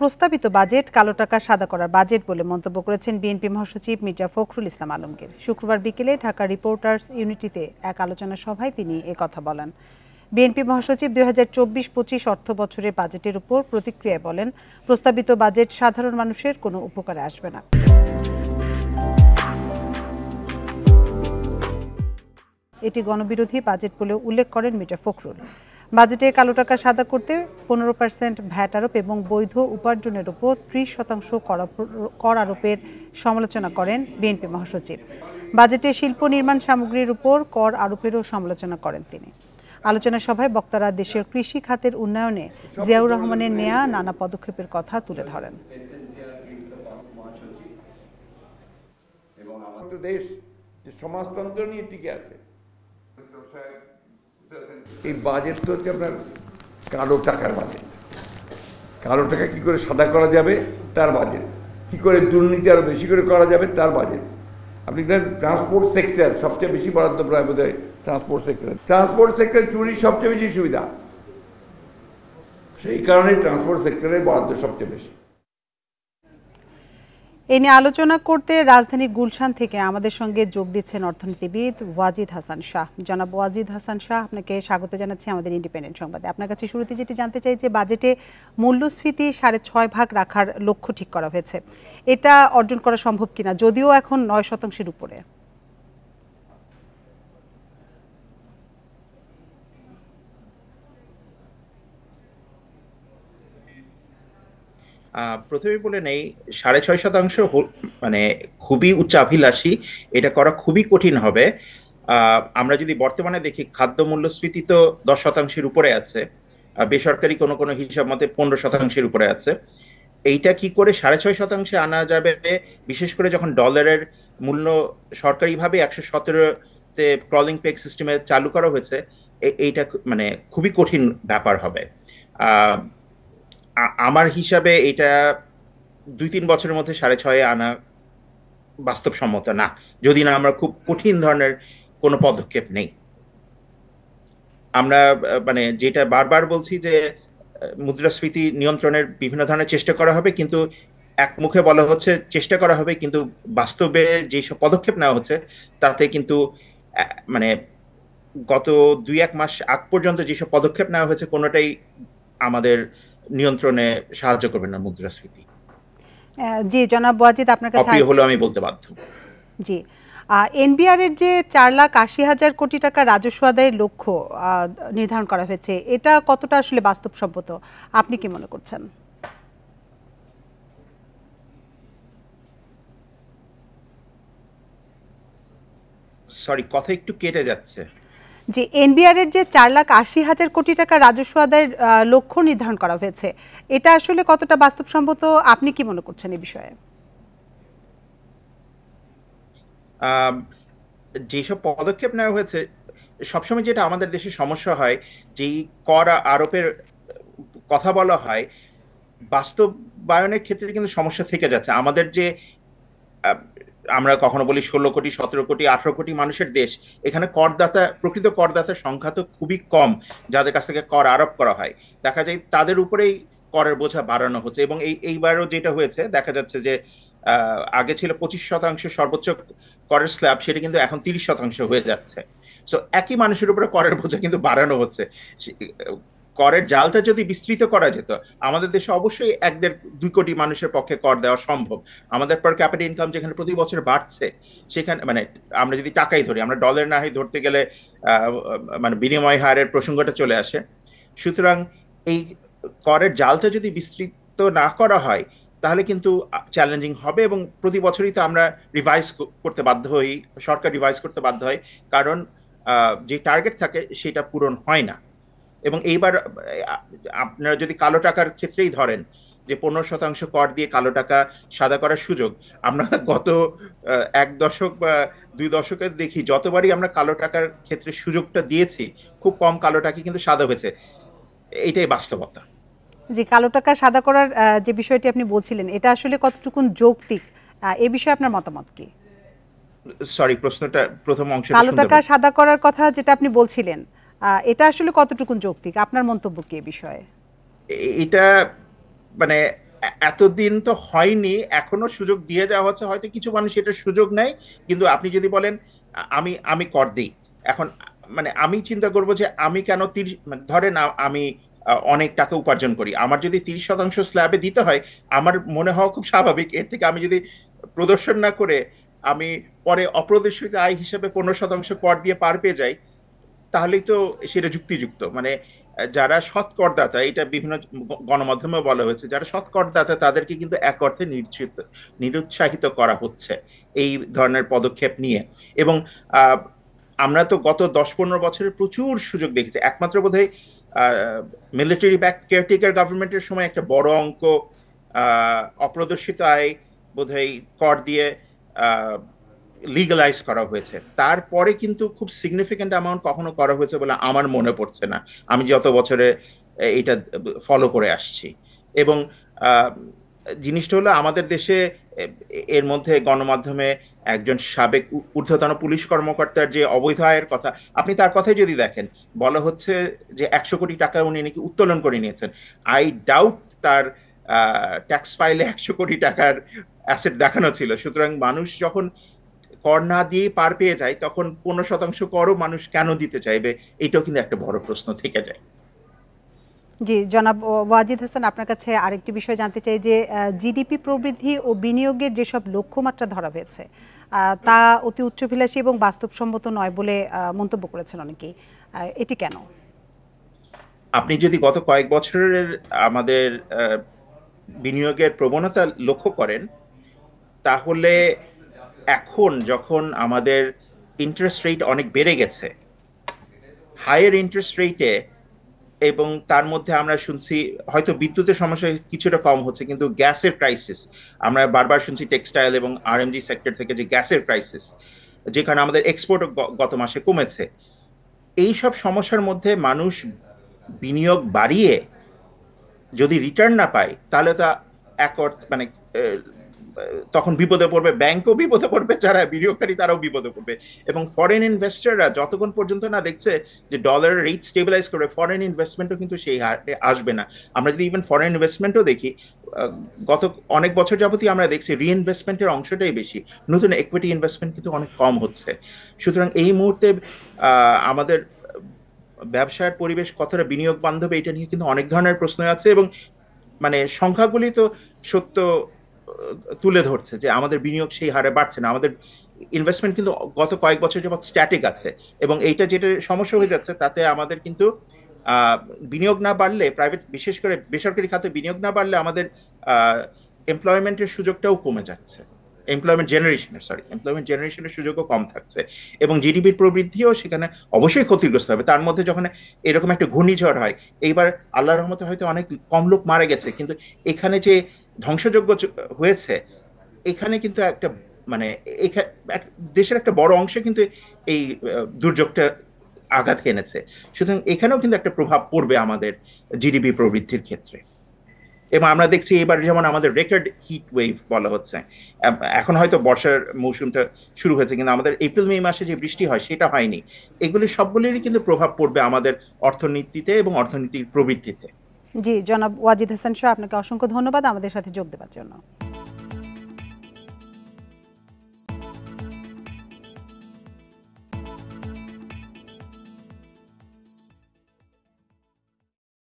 প্রস্তাবিত বাজেট কালো টাকা সাদা করার বাজেট বলে মন্তব্য করেছেন বিএনপি মহাসচিব মির্জা ফখরুল ইসলাম আলমগীর। শুক্রবার বিকেলে ঢাকা রিপোর্টার্স ইউনিটিতে এক আলোচনা সভায় তিনি একথা বলেন। বিএনপি মহাসচিব 2024-25 অর্থ বছরের বাজেটের উপর প্রতিক্রিয়ায় বলেন, প্রস্তাবিত বাজেট সাধারণ মানুষের কোনো উপকারে আসবে না। এটি গণবিরোধী বাজেট বলে উল্লেখ করেন মির্জা ফখরুল। বাজেটে কালো টাকা সাদা করতে 15% ভ্যাট আরোপ এবং বৈধ উপার্জনের উপর 30% কর আরোপের সমালোচনা করেন বিএনপি মহাসচিব। বাজেটে শিল্প নির্মাণ সামগ্রীর উপর কর আরোপেরও সমালোচনা করেন তিনি। আলোচনা সভায় বক্তারা দেশের কৃষি খাতের উন্নয়নে জিয়াউর রহমানের নেয়া নানা পদক্ষেপের কথা তুলে ধরেন। দেশ যে সমাজতন্ত্র নিয়ে টিকে আছে, এই বাজেট তো হচ্ছে আপনার কালো টাকার বাজেট। কালো টাকা কি করে সাদা করা যাবে তার বাজেট, কি করে দুর্নীতি আরো বেশি করে করা যাবে তার বাজেট। আপনি দেখেন ট্রান্সপোর্ট সেক্টর সবচেয়ে বেশি বরাদ্দ প্রায় বোধ হয় ট্রান্সপোর্ট সেক্টরে চুরির সবচেয়ে বেশি সুবিধা, সেই কারণে ট্রান্সপোর্ট সেক্টরে বরাদ্দ সবচেয়ে বেশি। এ নিয়ে আলোচনা করতে রাজধানী গুলশান থেকে আমাদের সঙ্গে যোগ দিচ্ছেন অর্থনীতিবিদ ওয়াজিদ হাসান শাহ। জনাব ওয়াজিদ হাসান শাহ, আপনাকে স্বাগত জানাচ্ছি আমাদের ইন্ডিপেন্ডেন্ট সংবাদে। আপনার কাছে শুরুতে যেটি জানতে চাই যে বাজেটে মূল্যস্ফীতি 6.5% রাখার লক্ষ্য ঠিক করা হয়েছে, এটা অর্জন করা সম্ভব কিনা, যদিও এখন 9% উপরে? প্রথমে বলে নেই 6.5% মানে খুবই উচ্চাভিলাষী, এটা করা খুবই কঠিন হবে। আমরা যদি বর্তমানে দেখি খাদ্য মূল্যস্ফীতি তো 10% উপরে আছে, বেসরকারি কোনো কোনো হিসাব মতে 15% উপরে আছে। এইটা কি করে 6.5% আনা যাবে, বিশেষ করে যখন ডলারের মূল্য সরকারিভাবে 117-তে ক্রলিং পেগ সিস্টেমে চালু করা হয়েছে, এইটা মানে খুবই কঠিন ব্যাপার হবে। আমার হিসাবে এটা 2-3 বছরের মধ্যে 6.5 আনা বাস্তবসম্মত না, যদি না আমরা খুব কঠিন ধরনের কোনো পদক্ষেপ নেই। আমরা মানে যেটা বারবার বলছি যে মুদ্রাস্ফীতি নিয়ন্ত্রণের বিভিন্ন ধরনের চেষ্টা করা হবে, কিন্তু এক মুখে বলা হচ্ছে চেষ্টা করা হবে, কিন্তু বাস্তবে যেসব পদক্ষেপ নেওয়া হচ্ছে তাতে কিন্তু মানে গত 2-1 মাস আগ পর্যন্ত যেসব পদক্ষেপ নেওয়া হয়েছে কোনোটাই আমাদের নিয়ন্ত্রণে সাহায্য করবে না মুদ্রাস্ফীতি। জি জনাব ওয়াজিদ, আপনার কাছে অপ্রিয় হলো আমি বলতে বাধ্য। জি, এনবিআর এর যে 4,80,000 কোটি টাকা রাজস্ব আদায়ের লক্ষ্য নির্ধারণ করা হয়েছে, এটা কতটা আসলে বাস্তবসম্মত আপনি কি মনে করছেন? সরি, কথা একটু কেটে যাচ্ছে। যে এনবিআর এর যে 4,80,000 কোটি টাকা রাজস্ব আদায়ের লক্ষ্য নির্ধারণ করা হয়েছে, এটা আসলে কতটা বাস্তবসম্মত আপনি কি মনে করছেন এই বিষয়ে? যেসব পদক্ষেপ নেওয়া হয়েছে, সবসময় যেটা আমাদের দেশে সমস্যা হয়, যেই কর আরোপের কথা বলা হয়, বাস্তবায়নের ক্ষেত্রে কিন্তু সমস্যা থেকে যাচ্ছে। আমাদের যে আমরা কখনো বলি 16 কোটি, 17 কোটি, 18 কোটি মানুষের দেশ, এখানে প্রকৃত করদাতার সংখ্যা তো খুবই কম যাদের কাছ থেকে কর আরোপ করা হয়। দেখা যায় তাদের উপরেই করের বোঝা বাড়ানো হচ্ছে, এবং এইবারও যেটা হয়েছে দেখা যাচ্ছে যে আগে ছিল 25% সর্বোচ্চ করের স্ল্যাব, সেটা কিন্তু এখন 30% হয়ে যাচ্ছে। সো একই মানুষের উপরে করের বোঝা কিন্তু বাড়ানো হচ্ছে। করের জালটা যদি বিস্তৃত করা যেত, আমাদের দেশে অবশ্যই 1-2 কোটি মানুষের পক্ষে কর দেওয়া সম্ভব। আমাদের পার ক্যাপিটাল ইনকাম যেখানে প্রতি বছর বাড়ছে, সেখানে মানে আমরা যদি টাকাই ধরি, আমরা ডলার না হয় ধরতে গেলে মানে বিনিময় হারের প্রসঙ্গটা চলে আসে। সুতরাং এই করের জালটা যদি বিস্তৃত না করা হয় তাহলে কিন্তু চ্যালেঞ্জিং হবে, এবং প্রতি বছরই তো আমরা রিভাইজ করতে বাধ্য হই, সরকার রিভাইজ করতে বাধ্য হয়, কারণ যে টার্গেট থাকে সেটা পূরণ হয় না। এবং এইবার আপনারা যদি কালো টাকার ক্ষেত্রেই ধরেন যে 15% কর দিয়ে কালো টাকা সাদা করার সুযোগ, আমরা গত 1 দশক বা 2 দশকে দেখি যতবারই আমরা কালো টাকার ক্ষেত্রে সুযোগটা দিয়েছি, খুব কম কালো টাকা কিন্তু সাদা হয়েছে। এইটাই বাস্তবতা। যে কালো টাকা সাদা করার যে বিষয়টি আপনি বলছিলেন, এটা আসলে কতটুকু যৌক্তিক, এই বিষয়ে আপনার মতামত কি? সরি, প্রশ্নটা প্রথম অংশটা কালো টাকা সাদা করার কথা যেটা আপনি বলছিলেন, এটা আসলে কতটুকু যৌক্তিক, আপনার মন্তব্য কি এই বিষয়ে? এটা মানে এতদিন তো হয়নি, এখনো সুযোগ দিয়ে যাওয়া হচ্ছে, হয়তো কিছু মানুষ এটা সুযোগ নেয়। কিন্তু আপনি যদি বলেন আমি আমি কর দিই, এখন মানে আমি চিন্তা করব যে আমি কেন 30, ধরেন আমি অনেক টাকা উপার্জন করি, আমার যদি 30% স্ল্যাবে দিতে হয়, আমার মনে হওয়া খুব স্বাভাবিক এর থেকে আমি যদি প্রদর্শন না করে আমি পরে অপ্রদর্শিত আয় হিসেবে 15% কর দিয়ে পার পেয়ে যাই, তাহলেই তো সেটা যুক্তিযুক্ত। মানে যারা সৎ করদাতা, এটা বিভিন্ন গণমাধ্যমে বলা হয়েছে, যারা সৎ করদাতা তাদেরকে কিন্তু এক অর্থে নিরুৎসাহিত করা হচ্ছে এই ধরনের পদক্ষেপ নিয়ে। এবং আমরা তো গত 10-15 বছরের প্রচুর সুযোগ দেখেছি। একমাত্র বোধহয় মিলিটারি ব্যাক কেয়ারটেকার গভর্নমেন্টের সময় একটা বড় অঙ্ক অপ্রদর্শিত আয় বোধহয় কর দিয়ে লিগালাইজ করা হয়েছে। তারপরে কিন্তু খুব সিগনিফিক্যান্ট অ্যামাউন্ট কখনো করা হয়েছে বলে আমার মনে পড়ছে না, আমি যত বছরে এটা ফলো করে আসছি। এবং জিনিসটা হলো আমাদের দেশে এর মধ্যে গণমাধ্যমে একজন সাবেক ঊর্ধ্বতন পুলিশ কর্মকর্তার যে অবৈধ আয়ের কথা, আপনি তার কথাই যদি দেখেন, বলা হচ্ছে যে 100 কোটি টাকা উনি নাকি উত্তোলন করে নিয়েছেন। আই ডাউট তার ট্যাক্স ফাইলে 100 কোটি টাকার অ্যাসেট দেখানো ছিল। সুতরাং মানুষ যখন কর না দিয়ে পার পেয়ে যায়, তখন 15% করও মানুষ কেন দিতে চাইবে, এটাও কিন্তু একটা বড় প্রশ্ন থেকে যায়। জি, জনাব ওয়াজিদ হাসান, আপনার কাছে আরেকটি বিষয় জানতে চাই যে জিডিপি প্রবৃদ্ধি ও বিনিয়োগের যেসব লক্ষ্যমাত্রা ধরা হয়েছে তা অতি উচ্চাভিলাষী এবং বাস্তবসম্মত নয় বলে মন্তব্য করেছেন অনেকেই, এটি কেন? আপনি যদি গত কয়েক বছরের আমাদের বিনিয়োগের প্রবণতা লক্ষ্য করেন, তাহলে এখন যখন আমাদের ইন্টারেস্ট রেট অনেক বেড়ে গেছে, হায়ার ইন্টারেস্ট রেটে, এবং তার মধ্যে আমরা শুনছি হয়তো বিদ্যুতের সমস্যা কিছুটা কম হচ্ছে, কিন্তু গ্যাসের ক্রাইসিস আমরা বারবার শুনছি, টেক্সটাইল এবং আরএমজি সেক্টর থেকে যে গ্যাসের ক্রাইসিস, যেখানে আমাদের এক্সপোর্ট গত মাসে কমেছে। এই সব সমস্যার মধ্যে মানুষ বিনিয়োগ বাড়িয়ে যদি রিটার্ন না পায়, তাহলে তা এক মানে তখন বিপদে পড়বে, ব্যাংকও বিপদে পড়বে, যারা বিনিয়োগকারী তারাও বিপদে পড়বে। এবং ফরেন ইনভেস্টররা যতক্ষণ পর্যন্ত না দেখছে যে ডলারের রেট স্টেবিলাইজ করে, ফরেন ইনভেস্টমেন্টও কিন্তু সেই হারে আসবে না। আমরা যদি ইভেন ফরেন ইনভেস্টমেন্টও দেখি, গত অনেক বছর যাবতই আমরা দেখছি রিইনভেস্টমেন্টের অংশটাই বেশি, নতুন ইকুইটি ইনভেস্টমেন্ট কিন্তু অনেক কম হচ্ছে। সুতরাং এই মুহূর্তে আমাদের ব্যবসার পরিবেশ কতটা বিনিয়োগ বান্ধব, এটা নিয়ে কিন্তু অনেক ধরনের প্রশ্ন আছে। এবং মানে সংখ্যাগুলি তো সত্য তুলে ধরছে যে আমাদের বিনিয়োগ সেই হারে বাড়ছে না, আমাদের ইনভেস্টমেন্ট কিন্তু গত কয়েক বছর যাবৎ স্ট্যাটিক আছে। এবং এইটা যেটা সমস্যা হয়ে যাচ্ছে, তাতে আমাদের কিন্তু বিনিয়োগ না বাড়লে, বিশেষ করে বেসরকারি খাতে বিনিয়োগ না বাড়লে আমাদের এমপ্লয়মেন্টের সুযোগটাও কমে যাচ্ছে, এমপ্লয়মেন্ট জেনারেশনের সুযোগও কম থাকছে, এবং জিডিপির প্রবৃদ্ধিও সেখানে অবশ্যই ক্ষতিগ্রস্ত হবে। তার মধ্যে যখন এরকম একটা ঘূর্ণিঝড় হয়, এইবার আল্লাহর রহমতে হয়তো অনেক কম লোক মারা গেছে, কিন্তু এখানে যে ধ্বংসযজ্ঞ হয়েছে, এখানে কিন্তু একটা মানে দেশের একটা বড় অংশে কিন্তু এই দুর্যোগটা আঘাত এনেছে। সুতরাং এখানেও কিন্তু একটা প্রভাব পড়বে আমাদের জিডিপি প্রবৃদ্ধির ক্ষেত্রে। এবং আমরা দেখছি এবার যেমন আমাদের রেকর্ড হিট ওয়েভ বলা হচ্ছে, এখন হয়তো বর্ষার মৌসুমটা শুরু হয়েছে, কিন্তু আমাদের এপ্রিল মে মাসে যে বৃষ্টি হয় সেটা হয়নি। এগুলি সবগুলিরই কিন্তু প্রভাব পড়বে আমাদের অর্থনীতিতে এবং অর্থনীতির প্রবৃদ্ধিতে। জি, জনাব ওয়াজিদ হাসান শাহ, আপনাকে অসংখ্য ধন্যবাদ আমাদের সাথে যোগ দেওয়ার জন্য।